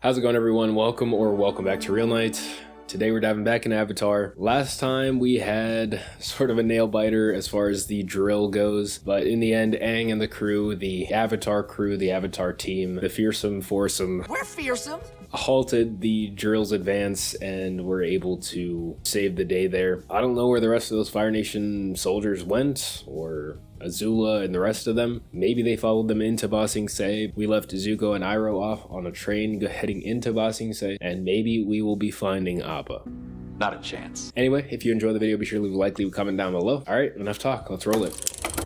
How's it going, everyone? Welcome back to Real Night. Today we're diving back into Avatar. Last time we had sort of a nail biter as far as the drill goes, but in the end, Aang and the crew, the Avatar team, the fearsome foursome, we're fearsome, halted the drill's advance and were able to save the day there. I don't know where the rest of those Fire Nation soldiers went, or Azula and the rest of them. Maybe they followed them into Ba Sing Se. We left Zuko and Iroh off on a train heading into Ba Sing Se, and maybe we will be finding Appa. Not a chance. Anyway, if you enjoyed the video, be sure to leave a like, leave a comment down below. Alright, enough talk, let's roll it.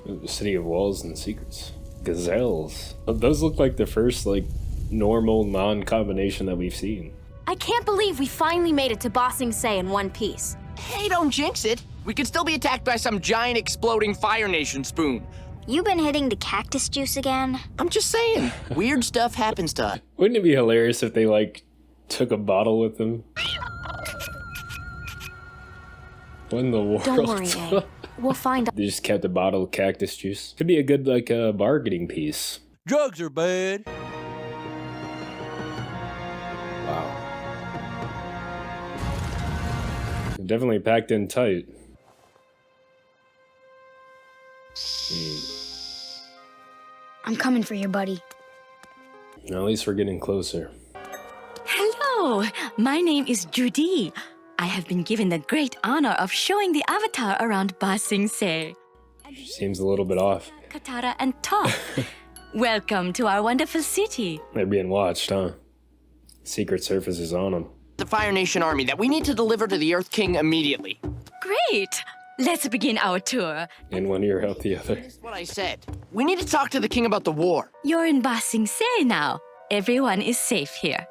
Ooh, city of walls and secrets. Gazelles. Those look like the first, normal non-combination that we've seen. I can't believe we finally made it to Ba Sing Se in one piece. Hey, don't jinx it. We could still be attacked by some giant exploding Fire Nation spoon. You been hitting the cactus juice again? I'm just saying, weird stuff happens to us. Wouldn't it be hilarious if they, took a bottle with them? What in the world? Don't worry, Aang. We'll find out. They just kept a bottle of cactus juice. Could be a good, bargaining piece. Drugs are bad. Wow. Definitely packed in tight. I'm coming for you, buddy. At least we're getting closer. Hello, my name is Judy. I have been given the great honor of showing the Avatar around Ba Sing Se. She seems a little bit off. Katara and Toph. Welcome to our wonderful city. They're being watched, huh? Secret Service is on them. The Fire Nation army that we need to deliver to the Earth King immediately. Great. Let's begin our tour. In one ear, out the other. That's what I said. We need to talk to the king about the war. You're in Ba Sing Se now. Everyone is safe here.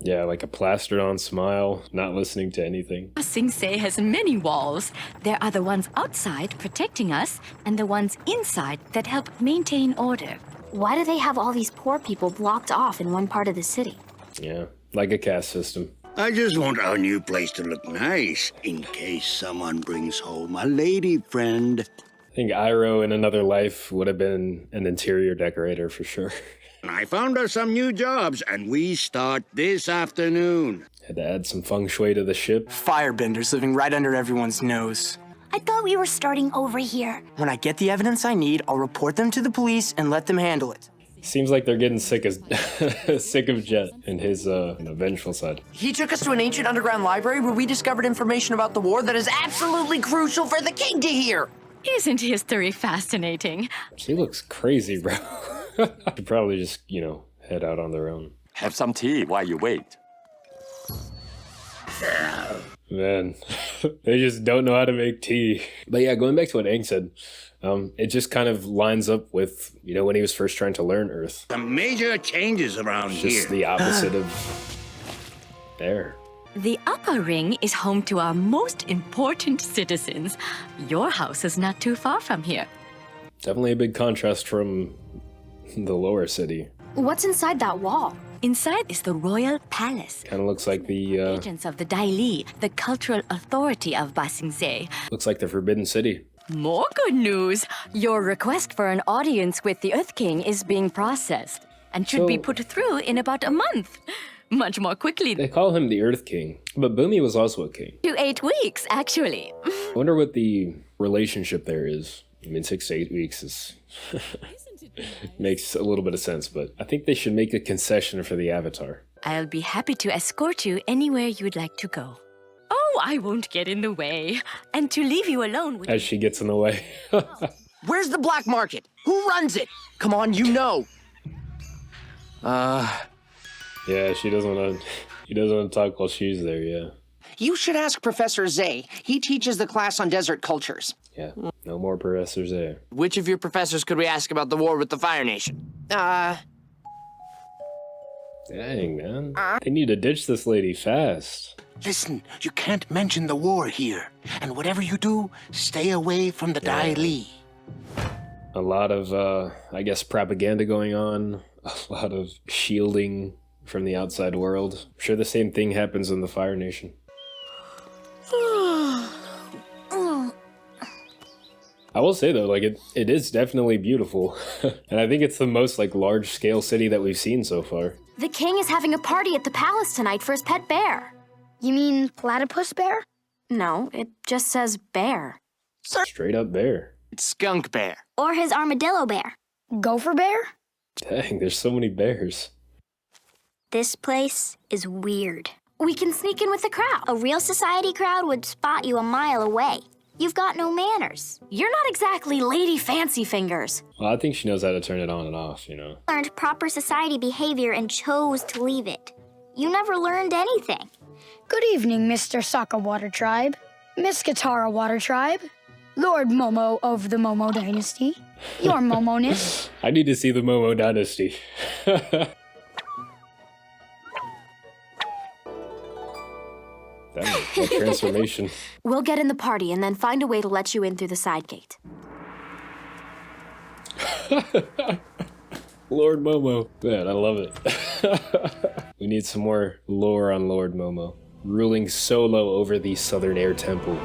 Yeah, like a plastered on smile, not listening to anything. Ba Sing Se has many walls. There are the ones outside protecting us and the ones inside that help maintain order. Why do they have all these poor people blocked off in one part of the city? Yeah, like a caste system. I just want our new place to look nice, in case someone brings home a lady friend. I think Iroh in another life would have been an interior decorator for sure. I found us some new jobs, and we start this afternoon. Had to add some feng shui to the ship. Firebenders living right under everyone's nose. I thought we were starting over here. When I get the evidence I need, I'll report them to the police and let them handle it. Seems like they're getting sick of Jet and his vengeful side. He took us to an ancient underground library where we discovered information about the war that is absolutely crucial for the king to hear. Isn't history fascinating? She looks crazy, bro. Should probably just, head out on their own. Have some tea while you wait. Man, they just don't know how to make tea. But yeah, going back to what Aang said, it just kind of lines up with, when he was first trying to learn Earth. Some major changes around It's here. just the opposite of there. The upper ring is home to our most important citizens. Your house is not too far from here. Definitely a big contrast from the lower city. What's inside that wall? Inside is the royal palace. Kind of looks like the, Agents of the Dai Li, the cultural authority of Ba Sing Se. looks like the Forbidden City. More good news. Your request for an audience with the Earth King is being processed and should be So- put through in about a month. Much more quickly. They call him the Earth King, but Bumi was also a king. To 8 weeks, actually. I wonder what the relationship there is. I mean, 6 to 8 weeks is makes a little bit of sense, but I think they should make a concession for the Avatar. I'll be happy to escort you anywhere you'd like to go. Oh, I won't get in the way. And to leave you alone with... As she gets in the way. Where's the black market? Who runs it? Come on, you know. Yeah, she doesn't want to. He doesn't want to talk while she's there. Yeah. You should ask Professor Zay. He teaches the class on desert cultures. Yeah. No more professors there. Which of your professors could we ask about the war with the Fire Nation? Dang, man. They need to ditch this lady fast. Listen, you can't mention the war here. And whatever you do, stay away from the Dai Li. A lot of, I guess, propaganda going on. A lot of shielding from the outside world. I'm sure the same thing happens in the Fire Nation. I will say though, like it is definitely beautiful. And I think it's the most like large scale city that we've seen so far. The king is having a party at the palace tonight for his pet bear. You mean platypus bear? No, it just says bear. Straight up bear. It's skunk bear. Or his armadillo bear? Gopher bear? Dang, there's so many bears. This place is weird. We can sneak in with the crowd. A real society crowd would spot you a mile away. You've got no manners. You're not exactly Lady Fancy Fingers. Well, I think she knows how to turn it on and off, you know. Learned proper society behavior and chose to leave it. You never learned anything. Good evening, Mr. Sokka Water Tribe, Miss Katara Water Tribe, Lord Momo of the Momo Dynasty, your Momo-ness. I need to see the Momo Dynasty. That transformation. We'll get in the party and then find a way to let you in through the side gate. Lord Momo. Man, I love it. We need some more lore on Lord Momo. Ruling solo over the Southern Air Temple.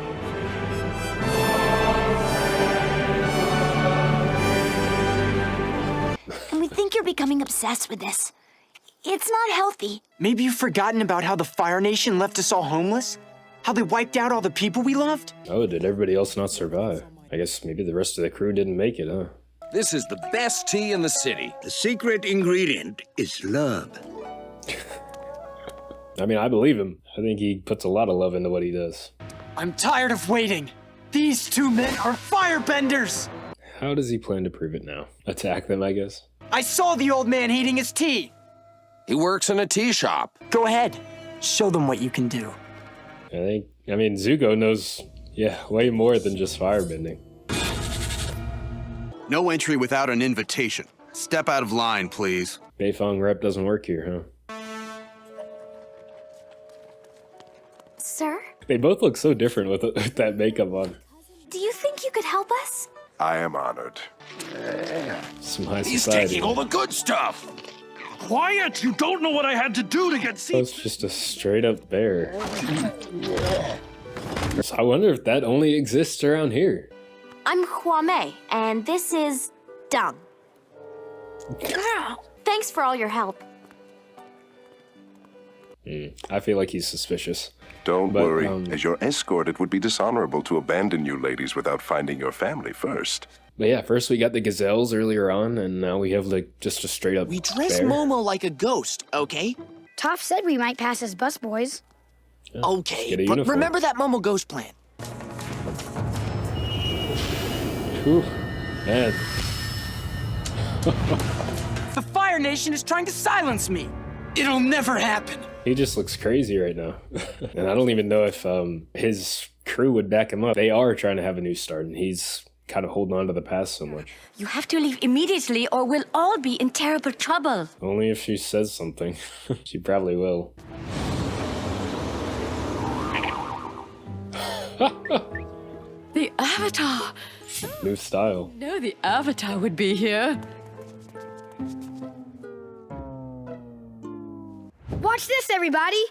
And we think you're becoming obsessed with this. It's not healthy. Maybe you've forgotten about how the Fire Nation left us all homeless? How they wiped out all the people we loved? Oh, did everybody else not survive? I guess maybe the rest of the crew didn't make it, huh? This is the best tea in the city. The secret ingredient is love. I mean, I believe him. I think he puts a lot of love into what he does. I'm tired of waiting. These two men are firebenders. How does he plan to prove it now? Attack them, I guess? I saw the old man heating his tea. He works in a tea shop. Go ahead. Show them what you can do. I mean, Zuko knows, way more than just firebending. No entry without an invitation. Step out of line, please. Beifong rep doesn't work here, huh? Sir? They both look so different with that makeup on. Do you think you could help us? I am honored. Some high He's society. taking all the good stuff. Quiet! You don't know what I had to do to get Oh, it's just a straight up bear. So I wonder if that only exists around here. I'm Huame, and this is Dung. Thanks for all your help. I feel like he's suspicious. Don't worry. As your escort, it would be dishonorable to abandon you ladies without finding your family first. But yeah, first we got the gazelles earlier on, and now we have like just a straight up We dress bear. Momo like a ghost, okay? Toph said we might pass as busboys. Yeah, Okay, get a but uniform. remember that Momo ghost plan. Whew, man. The Fire Nation is trying to silence me. It'll never happen. He just looks crazy right now. And I don't even know if his crew would back him up. They are trying to have a new start, and he's kind of holding on to the past so much. You have to leave immediately or we'll all be in terrible trouble. Only if she says something. She probably will. The Avatar! New style. No, the Avatar would be here. Watch this, everybody!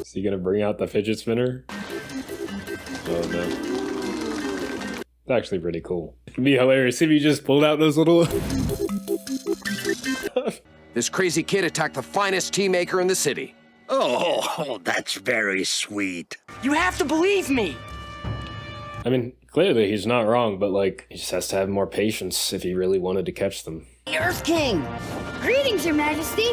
Is he gonna bring out the fidget spinner? Oh no. It's actually pretty cool. It'd be hilarious if you just pulled out those little... This crazy kid attacked the finest tea maker in the city. Oh, that's very sweet. You have to believe me. I mean, clearly he's not wrong, but like, he just has to have more patience if he really wanted to catch them. The Earth King! Greetings, Your Majesty!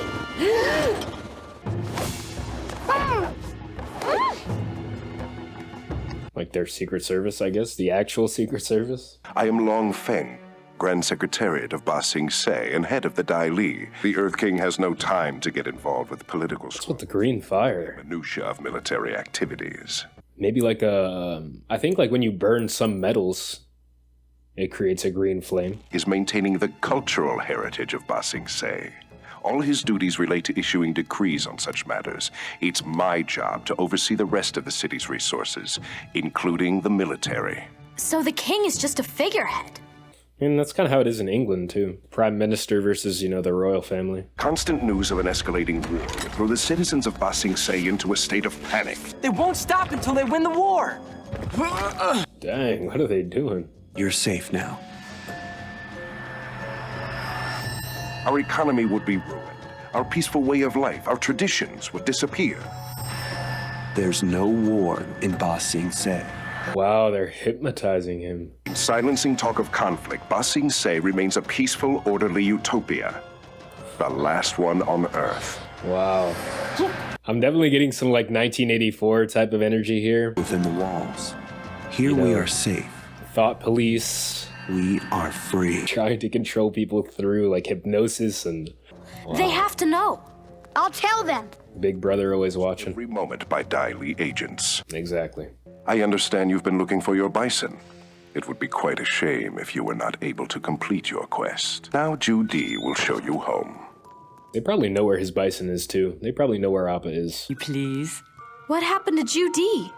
Like their Secret Service, I guess? The actual Secret Service? I am Long Feng, Grand Secretariat of Ba Sing Se and head of the Dai Li. The Earth King has no time to get involved with political What's with the green fire? minutiae of military activities. Maybe like a... I think like when you burn some metals, it creates a green flame. Is maintaining the cultural heritage of Ba Sing Se. All his duties relate to issuing decrees on such matters. It's my job to oversee the rest of the city's resources, including the military. So the king is just a figurehead. And that's kind of how it is in England, too. Prime Minister versus, you know, the royal family. Constant news of an escalating war will throw the citizens of Ba Sing Se into a state of panic. They won't stop until they win the war. Dang, what are they doing? You're safe now. Our economy would be ruined. Our peaceful way of life, our traditions would disappear. There's no war in Ba Sing Se. Wow, they're hypnotizing him. Silencing talk of conflict, Ba Sing Se remains a peaceful, orderly utopia. The last one on Earth. Wow. I'm definitely getting some like 1984 type of energy here. Within the walls. Here we are safe. Thought police. We are free. Trying to control people through like hypnosis and... Wow. They have to know. I'll tell them. Big Brother always watching. Every moment by Dai Li agents. Exactly. I understand you've been looking for your bison. It would be quite a shame if you were not able to complete your quest. Now Judy will show you home. They probably know where his bison is too. They probably know where Appa is. Please. What happened to Judy?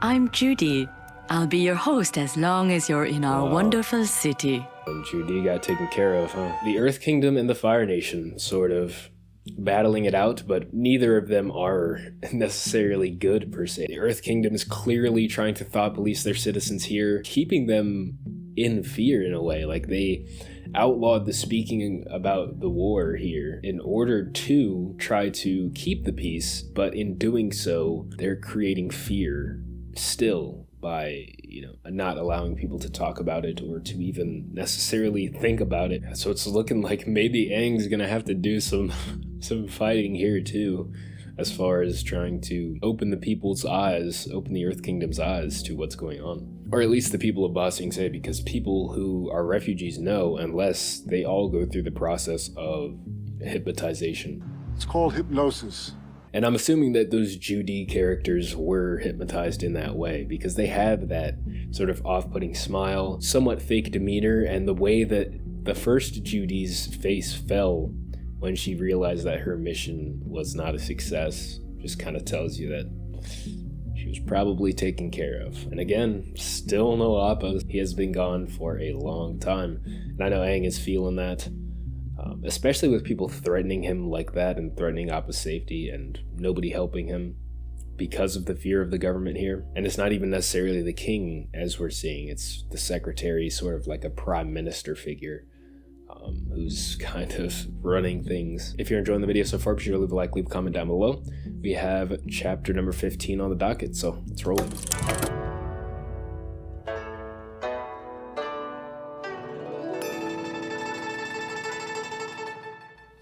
I'm Judy. I'll be your host as long as you're in our wonderful city. And Judy got taken care of, huh? The Earth Kingdom and the Fire Nation sort of battling it out, but neither of them are necessarily good per se. The Earth Kingdom is clearly trying to thought police their citizens here, keeping them in fear in a way. Like they outlawed the speaking about the war here in order to try to keep the peace, but in doing so, they're creating fear still by, you know, not allowing people to talk about it or to even necessarily think about it. So it's looking like maybe Aang's gonna have to do some fighting here too, as far as trying to open the people's eyes, open the Earth Kingdom's eyes to what's going on. Or at least the people of Ba Sing Se, because people who are refugees know unless they all go through the process of hypnotization. It's called hypnosis. And I'm assuming that those Judy characters were hypnotized in that way because they have that sort of off-putting smile, somewhat fake demeanor, and the way that the first Judy's face fell when she realized that her mission was not a success just kind of tells you that she was probably taken care of. And again, still no Appa. He has been gone for a long time. And I know Aang is feeling that. Especially with people threatening him like that and threatening Appa's safety and nobody helping him because of the fear of the government here. And it's not even necessarily the king, as we're seeing. It's the secretary, sort of like a prime minister figure who's kind of running things. If you're enjoying the video so far, be sure to leave a like, leave a comment down below. We have chapter number 15 on the docket, so let's roll it.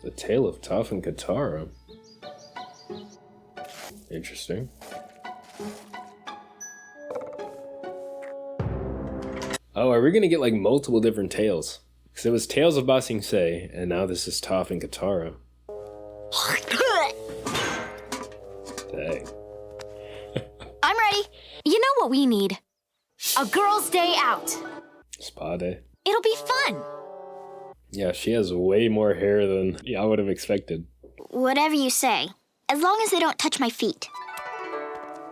The Tale of Toph and Katara. Interesting. Oh, are we gonna get like multiple different tales? Because it was Tales of Ba Sing Se, and now this is Toph and Katara. Dang. I'm ready. You know what we need? A girl's day out. Spa day. It'll be fun. Yeah, she has way more hair than I would have expected. Whatever you say, as long as they don't touch my feet.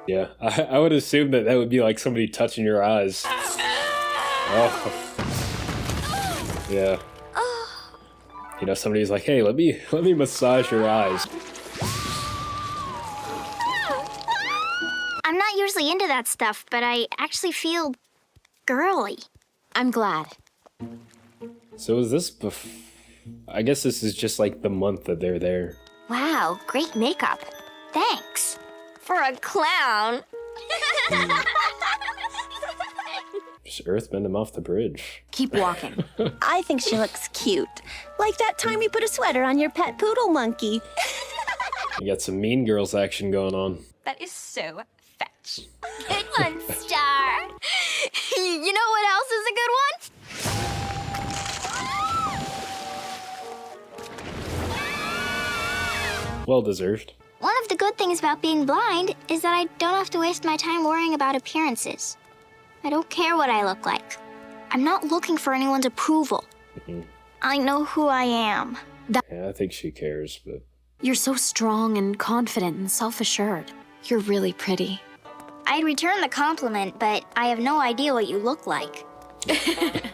Yeah, I would assume that would be like somebody touching your eyes. Oh. Yeah. You know, somebody's like, hey, let me massage your eyes. I'm not usually into that stuff, but I actually feel girly. I'm glad. So is this I guess this is just like the month that they're there. Wow, great makeup. Thanks. For a clown. Just earthbend him off the bridge. Keep walking. I think she looks cute. Like that time you put a sweater on your pet poodle monkey. You got some Mean Girls action going on. That is so fetch. Good one, Star. You know what else is a good one? Well deserved. One of the good things about being blind is that I don't have to waste my time worrying about appearances. I don't care what I look like. I'm not looking for anyone's approval. I know who I am. Yeah, I think she cares, but... You're so strong and confident and self-assured. You're really pretty. I'd return the compliment, but I have no idea what you look like. The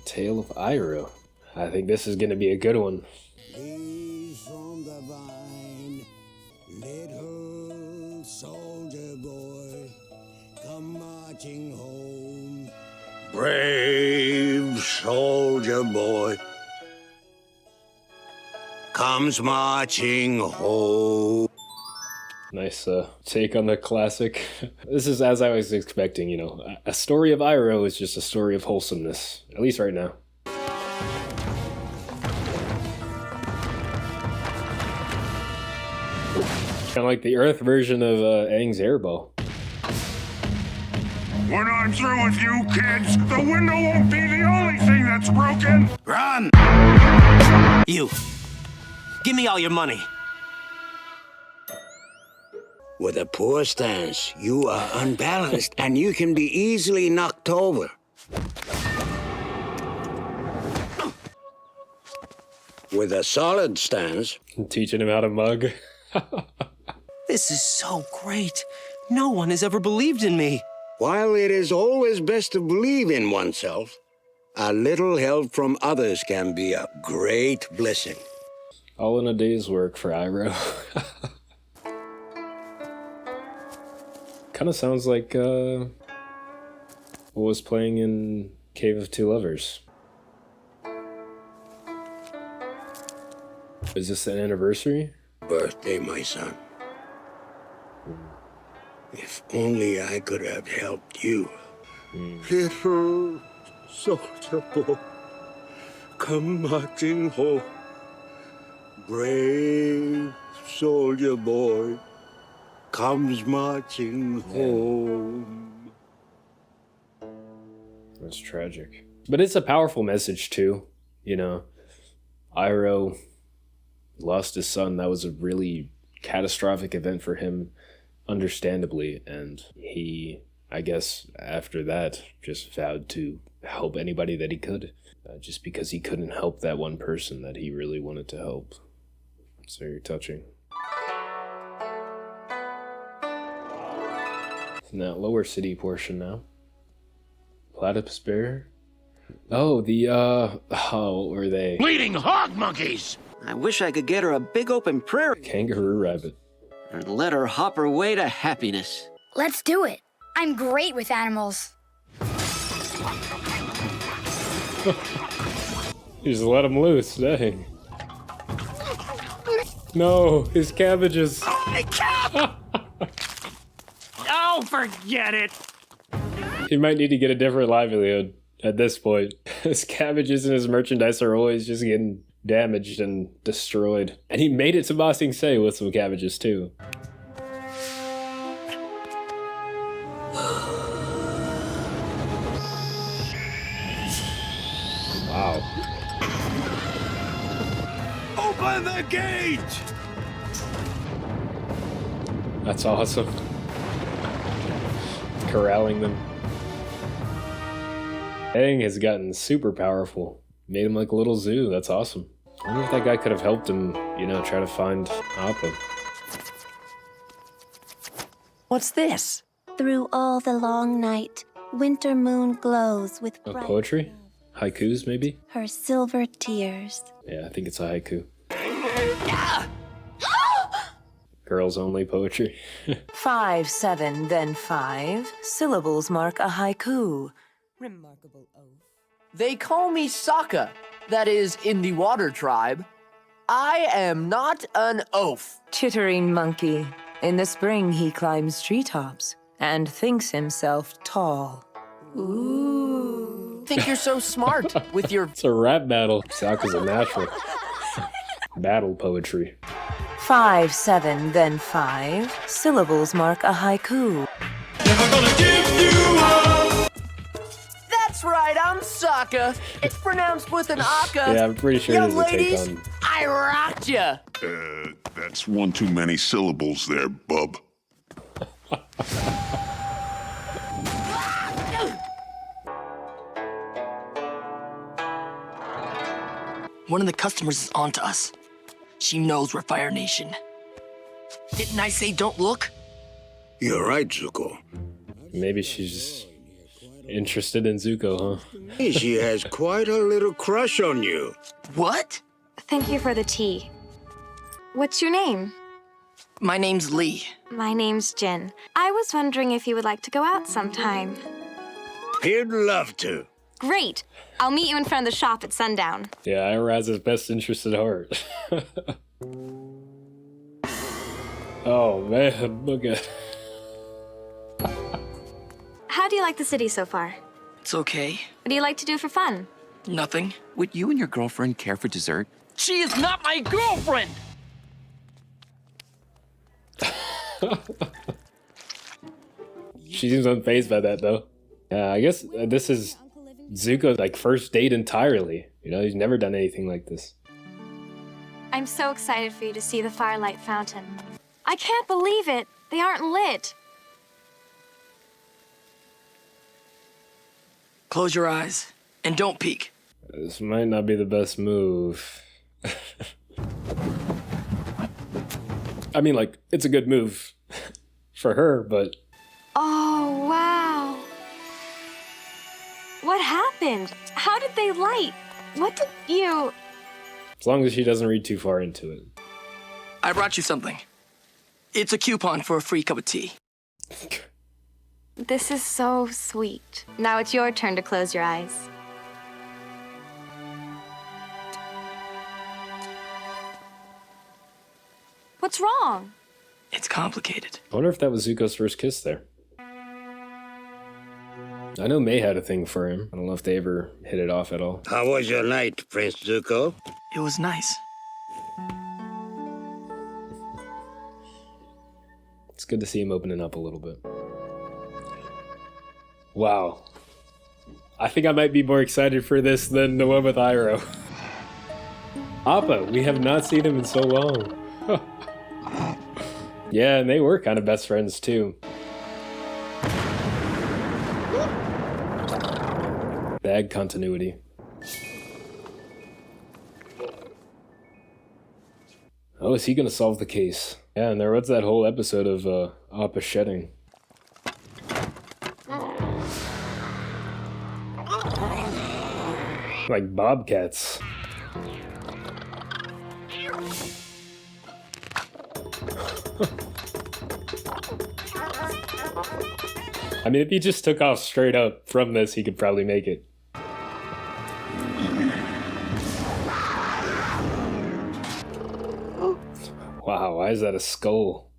Tale of Iroh. I think this is gonna be a good one. Leaves from the vine, let her soldier boy, come marching home. Brave soldier boy comes marching home. Nice take on the classic. This is as I was expecting, you know. A story of Iroh is just a story of wholesomeness, at least right now. Kind of like the Earth version of Aang's airball. When I'm through with you kids, the window won't be the only thing that's broken. Run! You. Give me all your money. With a poor stance, you are unbalanced and you can be easily knocked over. With a solid stance... I'm teaching him how to mug. This is so great. No one has ever believed in me. While it is always best to believe in oneself, a little help from others can be a great blessing. All in a day's work for Iroh. Kind of sounds like what was playing in Cave of Two Lovers. Is this an anniversary? Birthday, my son. If only I could have helped you. Little soldier boy, come marching home. Brave soldier boy comes marching home. That's tragic. But it's a powerful message too, you know. Iroh lost his son. That was a really catastrophic event for him, understandably, and he, I guess, after that, just vowed to help anybody that he could, just because he couldn't help that one person that he really wanted to help. It's very touching. In that lower city portion now. Platypus bear? Oh, what were they? Bleeding hog monkeys! I wish I could get her a big open prairie. Kangaroo rabbit. And let her hop her way to happiness. Let's do it. I'm great with animals. Just let him loose, dang. No, his cabbages. Oh, forget it! He might need to get a different livelihood at this point. His cabbages and his merchandise are always just getting damaged and destroyed. And he made it to Ba Sing Se with some cabbages too. Wow. Open the gate! That's awesome. Corralling them. Aang has gotten super powerful. Made him like a little zoo. That's awesome. I wonder if that guy could have helped him, you know, try to find Appa. What's this? Through all the long night, winter moon glows with Oh, bright poetry? Haikus, maybe? her silver tears. Yeah, I think it's a haiku. Girls only poetry. 5, 7, then 5. Syllables mark a haiku. Remarkable oath. They call me Sokka, that is, in the water tribe. I am not an oaf. Chittering monkey. In the spring he climbs treetops and thinks himself tall. Ooh. Think you're so smart with your... It's a rap battle. Sokka's a natural. Battle poetry. 5, 7, then 5. Syllables mark a haiku. Never gonna give you up! That's right, I'm Sokka. It's pronounced with an akka. Yeah, I'm pretty sure Young there's a take ladies, on... I rocked ya. That's one too many syllables there, bub. One of the customers is onto us. She knows we're Fire Nation. Didn't I say don't look? You're right, Zuko. Maybe she's interested in Zuko, huh? Hey, she has quite a little crush on you. What? Thank you for the tea. What's your name? My name's Lee. My name's Jin. I was wondering if you would like to go out sometime. He'd love to. Great. I'll meet you in front of the shop at sundown. Yeah, Ira has his best interest at heart. Oh man, look at. How do you like the city so far? It's okay. What do you like to do for fun? Nothing. Would you and your girlfriend care for dessert? She is not my girlfriend! She seems unfazed by that though. I guess this is Zuko's like first date entirely. You know, he's never done anything like this. I'm so excited for you to see the Firelight Fountain. I can't believe it. They aren't lit. Close your eyes and don't peek. This might not be the best move. I mean, like, it's a good move for her, but... Oh, wow. What happened? How did they light? What did you... As long as she doesn't read too far into it. I brought you something. It's a coupon for a free cup of tea. This is so sweet. Now it's your turn to close your eyes. What's wrong? It's complicated. I wonder if that was Zuko's first kiss there. I know May had a thing for him. I don't know if they ever hit it off at all. How was your night, Prince Zuko? It was nice. It's good to see him opening up a little bit. Wow. I think I might be more excited for this than the one with Iroh. Appa, we have not seen him in so long. Yeah, and they were kind of best friends too. Bad continuity. Oh, is he gonna solve the case? Yeah, and there was that whole episode of Appa shedding. Like bobcats. I mean, if he just took off straight up from this, he could probably make it. Wow, why is that a skull?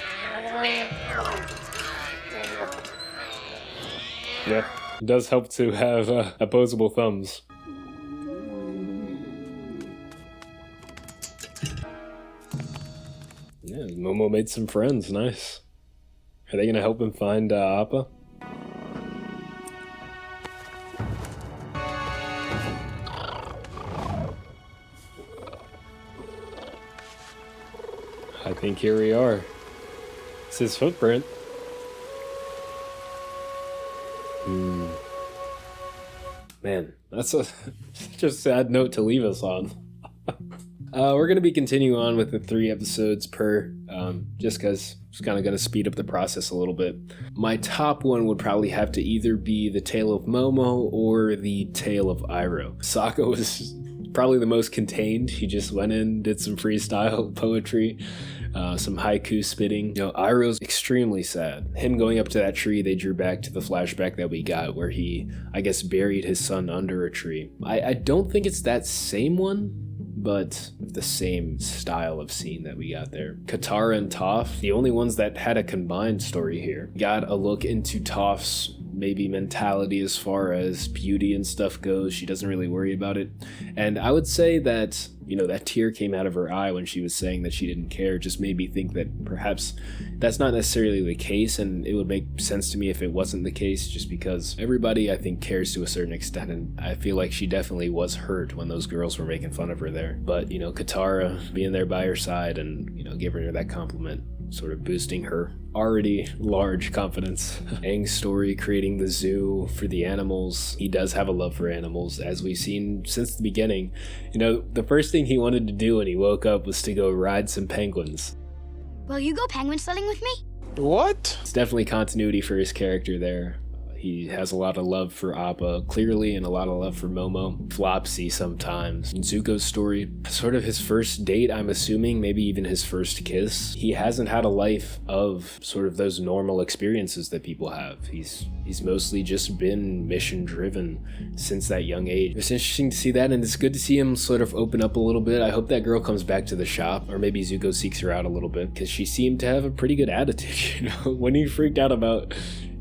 Yeah, it does help to have opposable thumbs. Yeah, Momo made some friends, nice. Are they gonna help him find Appa? I think here we are. It's his footprint. Man, that's such a sad note to leave us on. We're going to be continuing on with the 3 episodes per, just because it's kind of going to speed up the process a little bit. My top one would probably have to either be the Tale of Momo or the Tale of Iroh. Sokka was probably the most contained. He just went in, did some freestyle poetry, some haiku spitting. You know, Iroh's extremely sad. Him going up to that tree, they drew back to the flashback that we got where he, I guess, buried his son under a tree. I don't think it's that same one, but the same style of scene that we got there. Katara and Toph, the only ones that had a combined story here. Got a look into Toph's maybe mentality as far as beauty and stuff goes. She doesn't really worry about it. And I would say that, you know, that tear came out of her eye when she was saying that she didn't care, just made me think that perhaps that's not necessarily the case, and it would make sense to me if it wasn't the case, just because everybody, I think, cares to a certain extent, and I feel like she definitely was hurt when those girls were making fun of her there. But, you know, Katara being there by her side and, you know, giving her that compliment, sort of boosting her already large confidence. Aang's story, creating the zoo for the animals. He does have a love for animals, as we've seen since the beginning. You know, the first thing he wanted to do when he woke up was to go ride some penguins. Will you go penguin sledding with me? What? It's definitely continuity for his character there. He has a lot of love for Appa, clearly, and a lot of love for Momo. Flopsy sometimes. In Zuko's story, sort of his first date, I'm assuming, maybe even his first kiss. He hasn't had a life of sort of those normal experiences that people have. He's mostly just been mission driven since that young age. It's interesting to see that, and it's good to see him sort of open up a little bit. I hope that girl comes back to the shop, or maybe Zuko seeks her out a little bit, because she seemed to have a pretty good attitude, you know? When he freaked out about,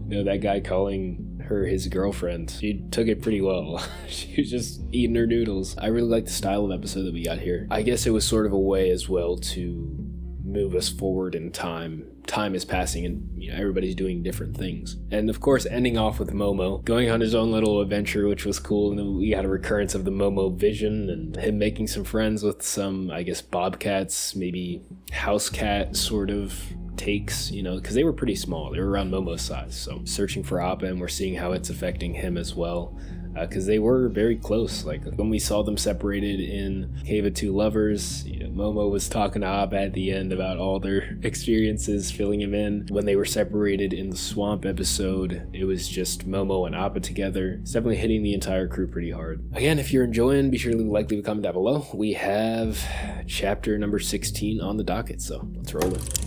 you know, that guy calling her his girlfriend, she took it pretty well. She was just eating her noodles. I really like the style of episode that we got here. I guess it was sort of a way as well to move us forward in time. Time is passing and, you know, everybody's doing different things. And of course, ending off with Momo going on his own little adventure, which was cool. And then we had a recurrence of the Momo vision and him making some friends with some, I guess, bobcats, maybe house cat sort of takes, you know, because they were pretty small. They were around Momo's size. So searching for Appa, and we're seeing how it's affecting him as well. Because they were very close. Like when we saw them separated in Cave of Two Lovers, you know, Momo was talking to Appa at the end about all their experiences, filling him in. When they were separated in the swamp episode, it was just Momo and Appa together. It's definitely hitting the entire crew pretty hard. Again, if you're enjoying, be sure to leave a comment down below. We have chapter number 16 on the docket, so let's roll it.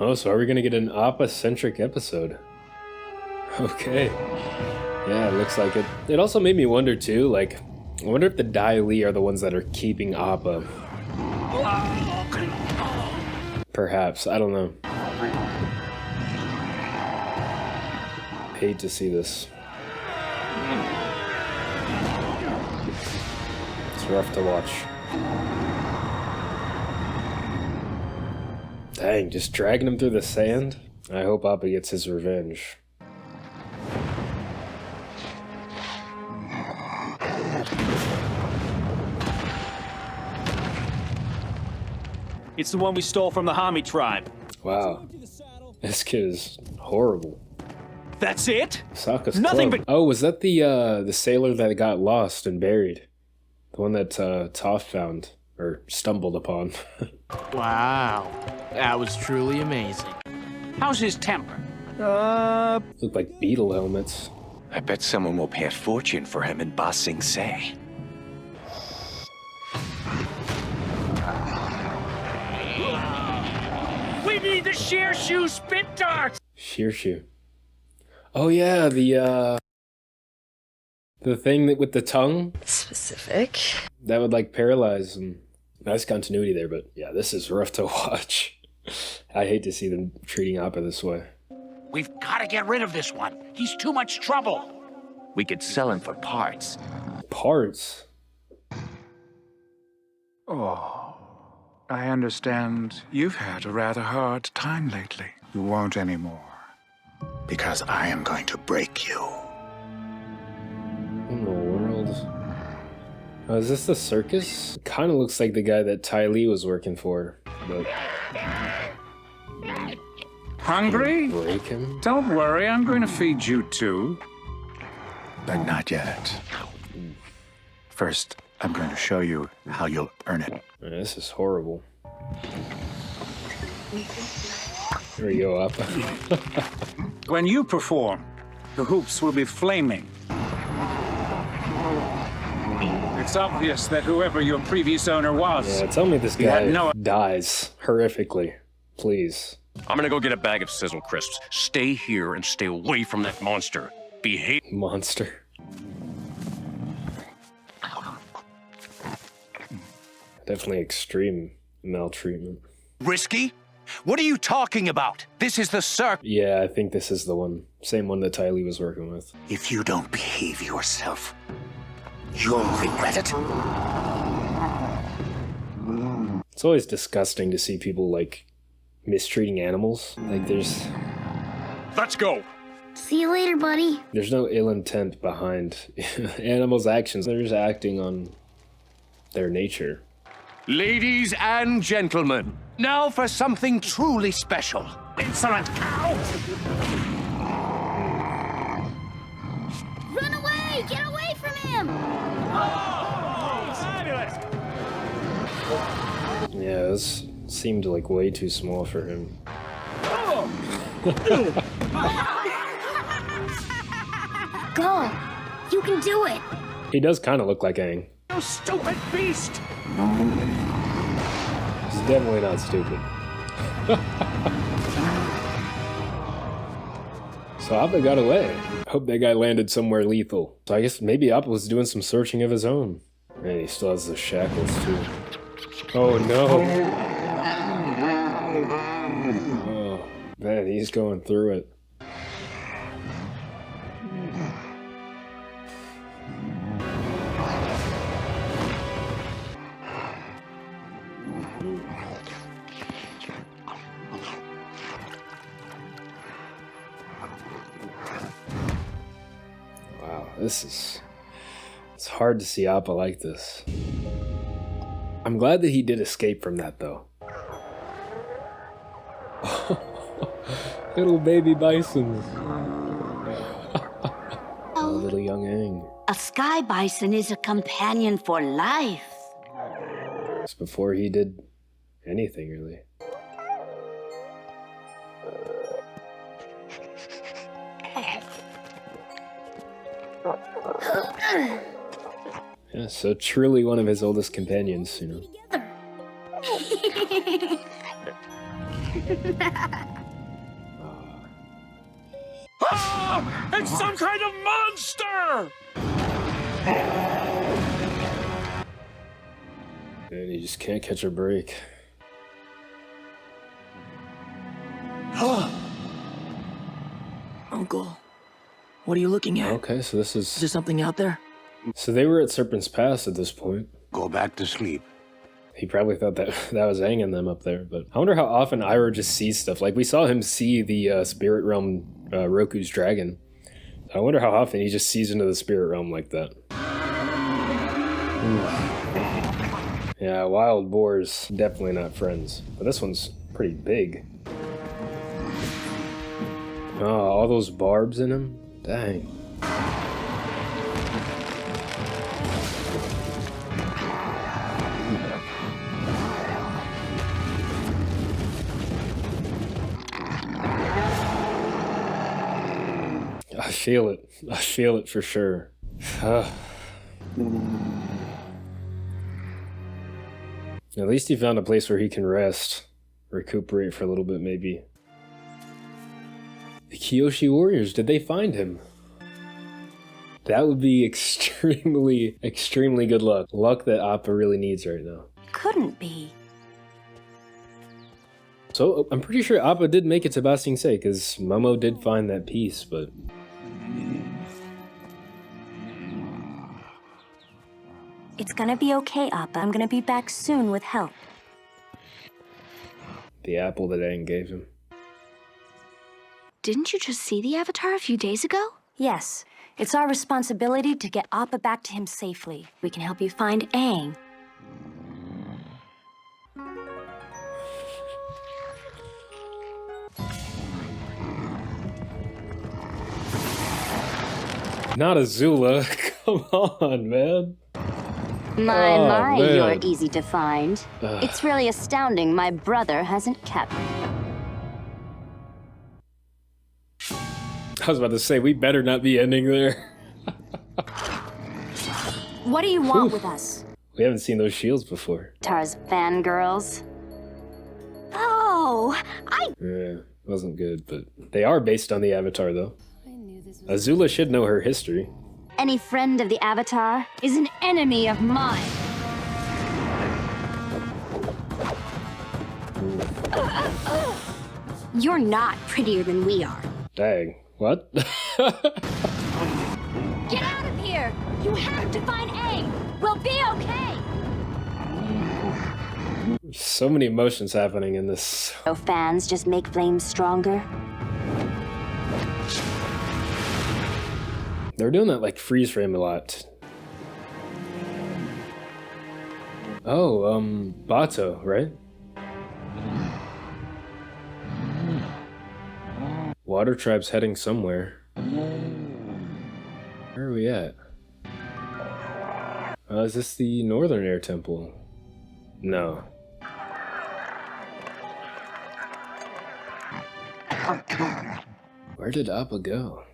Oh, so are we gonna get an Appa-centric episode? Okay. Yeah, it looks like it. It also made me wonder too, like, I wonder if the Dai Li are the ones that are keeping Appa. Perhaps, I don't know. Hate to see this. It's rough to watch. Dang, just dragging him through the sand? I hope Appa gets his revenge. It's the one we stole from the Hami tribe. Wow. This kid is horrible. That's it? Sokka's Nothing club. Oh, was that the sailor that got lost and buried? The one that Toph found, or stumbled upon. Wow. That was truly amazing. How's his temper? Look like beetle helmets. I bet someone will pay a fortune for him in Ba Sing Se. We need the sheer shoe spit darts! Sheer shoe. Oh yeah, the thing that with the tongue? Specific. That would like paralyze them. Nice continuity there, but yeah, this is rough to watch. I hate to see them treating Appa this way. We've got to get rid of this one. He's too much trouble. We could sell him for parts. Parts? Oh, I understand you've had a rather hard time lately. You won't anymore. Because I am going to break you. In the world? Oh, is this the circus? Kind of looks like the guy that Ty Lee was working for, but... Hungry? Break him? Don't worry, I'm going to feed you too. But not yet. First, I'm going to show you how you'll earn it. This is horrible. Here we go, Appa. When you perform, the hoops will be flaming. It's obvious that whoever your previous owner was... Yeah, tell me this guy dies horrifically, please. I'm gonna go get a bag of Sizzle Crisps. Stay here and stay away from that monster. Behave. Monster. Definitely extreme maltreatment. Risky? What are you talking about? This is the circus. Yeah, I think this is the one. Same one that Ty Lee was working with. If you don't behave yourself, you'll regret it. It's always disgusting to see people, like, mistreating animals. Like, there's... Let's go! See you later, buddy. There's no ill intent behind animals' actions. They're just acting on their nature. Ladies and gentlemen, now for something truly special. Insolent cow! Run away! Get away from him! Oh, fabulous! Yeah, seemed like way too small for him. Go! You can do it! He does kind of look like Aang. You stupid beast! He's definitely not stupid. So Appa got away. Hope that guy landed somewhere lethal. So I guess maybe Appa was doing some searching of his own. And he still has the shackles too. Oh no! Oh man, he's going through it. It's hard to see Appa like this. I'm glad that he did escape from that though. Little baby bisons. Oh, little young Aang. A sky bison is a companion for life. It's before he did anything really. Yeah, so truly one of his oldest companions, you know. Ah! It's some kind of monster! And he just can't catch a break. Uncle, what are you looking at? Okay, so this is... Is there something out there? So they were at Serpent's Pass at this point. Go back to sleep. He probably thought that that was Aang and them up there, but I wonder how often Iroh just sees stuff. Like, we saw him see the Spirit Realm Roku's dragon. I wonder how often he just sees into the Spirit Realm like that. Yeah, wild boars, definitely not friends. But this one's pretty big. Oh, all those barbs in him? Dang. I feel it. I feel it for sure. At least he found a place where he can rest. Recuperate for a little bit, maybe. The Kyoshi Warriors, did they find him? That would be extremely, extremely good luck. Luck that Appa really needs right now. Couldn't be. So, I'm pretty sure Appa did make it to Ba Sing Se, because Momo did find that piece, but... It's gonna be okay, Appa. I'm gonna be back soon with help. The apple that Aang gave him. Didn't you just see the Avatar a few days ago? Yes. It's our responsibility to get Appa back to him safely. We can help you find Aang. Not Azula. Come on, man. My, man. you're easy to find. It's really astounding my brother hasn't kept. I was about to say, we better not be ending there. What do you want with us? We haven't seen those shields before. Tar's fangirls. Oh, Yeah, wasn't good, but they are based on the Avatar, though. Azula should know her history. Any friend of the Avatar is an enemy of mine. You're not prettier than we are. Dang. What? Get out of here! You have to find Aang! We'll be okay! So many emotions happening in this. So fans just make flames stronger. They're doing that like freeze frame a lot. Oh, Bato, right? Water tribe's heading somewhere. Where are we at? Is this the Northern Air Temple? No. Where did Appa go?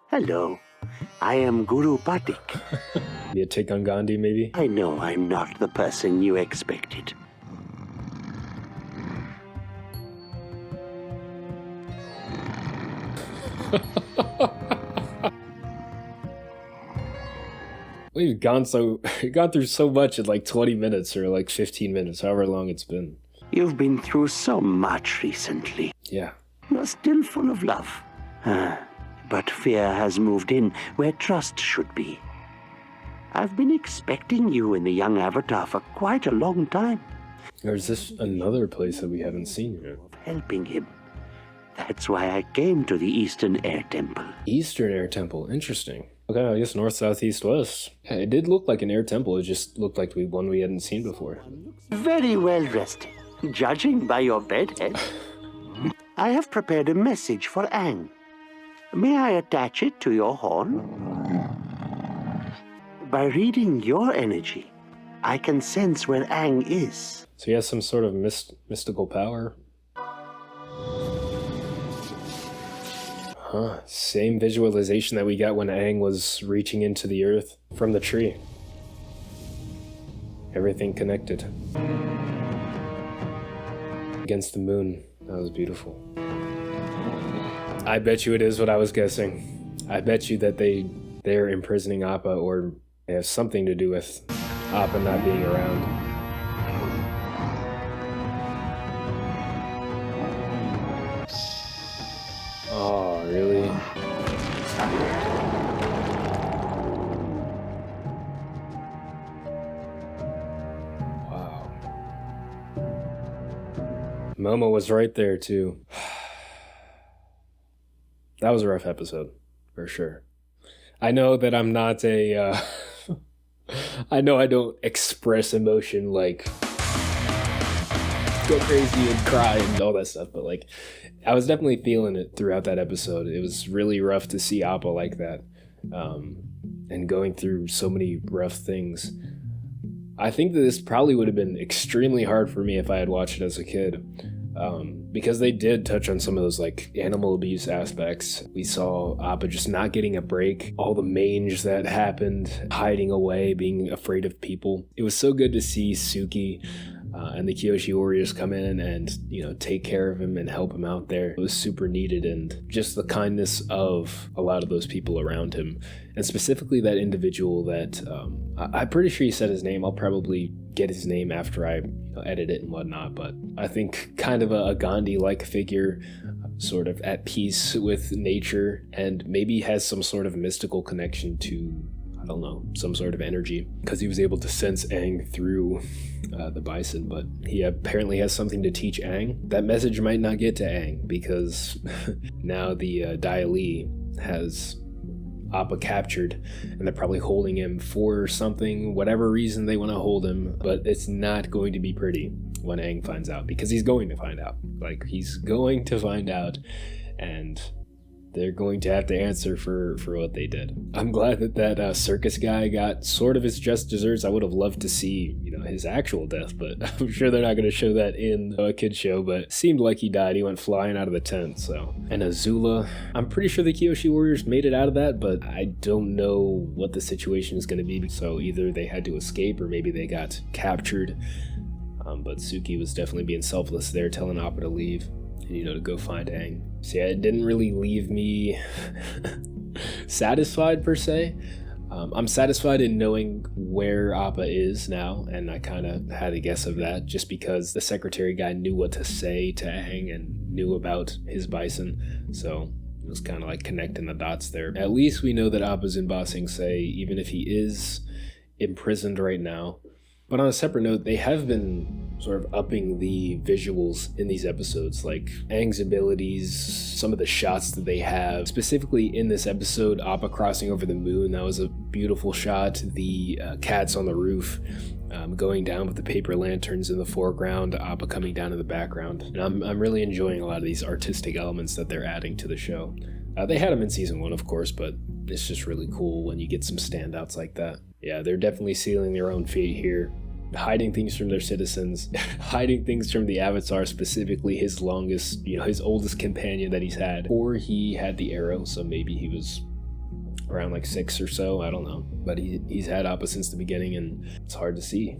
Hello, I am Guru Patik. Be a take on Gandhi, maybe? I know I'm not the person you expected. We've gone through so much in like 20 minutes or like 15 minutes, however long it's been. You've been through so much recently. Yeah. You're still full of love. But fear has moved in where trust should be. I've been expecting you in the young Avatar for quite a long time. Or is this another place that we haven't seen yet? Helping him. That's why I came to the Eastern Air Temple. Eastern Air Temple, interesting. Okay, I guess north, south, east, west. Yeah, it did look like an air temple, it just looked like one we hadn't seen before. Very well rested, judging by your bedhead. I have prepared a message for Aang. May I attach it to your horn? By reading your energy, I can sense where Aang is. So he has some sort of mystical power? Huh, same visualization that we got when Aang was reaching into the earth from the tree. Everything connected. Against the moon. That was beautiful. I bet you it is what I was guessing. I bet you that they're imprisoning Appa, or they have something to do with Appa not being around. Oh, really? Wow. Momo was right there, too. That was a rough episode, for sure. I know that I'm not a... I know I don't express emotion like go crazy and cry and all that stuff, but like I was definitely feeling it throughout that episode. It was really rough to see Appa like that, and going through so many rough things. I think that this probably would have been extremely hard for me if I had watched it as a kid, because they did touch on some of those like animal abuse aspects. We saw Appa just not getting a break, all the mange that happened, hiding away, being afraid of people. It was so good to see Suki and the Kyoshi Warriors come in and, you know, take care of him and help him out there. It was super needed, and just the kindness of a lot of those people around him, and specifically that individual that I'm pretty sure he said his name. I'll probably get his name after I edit it and whatnot, but I think kind of a Gandhi-like figure, sort of at peace with nature, and maybe has some sort of mystical connection to, I don't know, some sort of energy, because he was able to sense Aang through the bison, but he apparently has something to teach Aang. That message might not get to Aang, because now the Dai Li has Appa captured, and they're probably holding him for something, whatever reason they want to hold him, but it's not going to be pretty when Aang finds out, because he's going to find out. Like, he's going to find out, and they're going to have to answer for what they did. I'm glad that circus guy got sort of his just desserts. I would have loved to see, you know, his actual death, but I'm sure they're not going to show that in a kid's show, but it seemed like he died. He went flying out of the tent, so. And Azula, I'm pretty sure the Kyoshi Warriors made it out of that, but I don't know what the situation is going to be, so either they had to escape or maybe they got captured. But Suki was definitely being selfless there, telling Appa to leave, and, you know, to go find Aang. So yeah, it didn't really leave me satisfied per se. I'm satisfied in knowing where Appa is now, and I kind of had a guess of that just because the secretary guy knew what to say to Aang and knew about his bison, so it was kind of like connecting the dots there. At least we know that Appa's in Ba Sing Se, even if he is imprisoned right now. But on a separate note, they have been sort of upping the visuals in these episodes, like Aang's abilities, some of the shots that they have. Specifically in this episode, Appa crossing over the moon, that was a beautiful shot. The cats on the roof going down with the paper lanterns in the foreground, Appa coming down in the background. And I'm really enjoying a lot of these artistic elements that they're adding to the show. They had them in season 1, of course, but it's just really cool when you get some standouts like that. Yeah, they're definitely sealing their own fate here. hiding things from their citizens, hiding things from the Avatar, specifically his longest, his oldest companion that he's had. Or he had the arrow, so maybe he was around like 6 or so, I don't know. But he's had Appa since the beginning, and it's hard to see.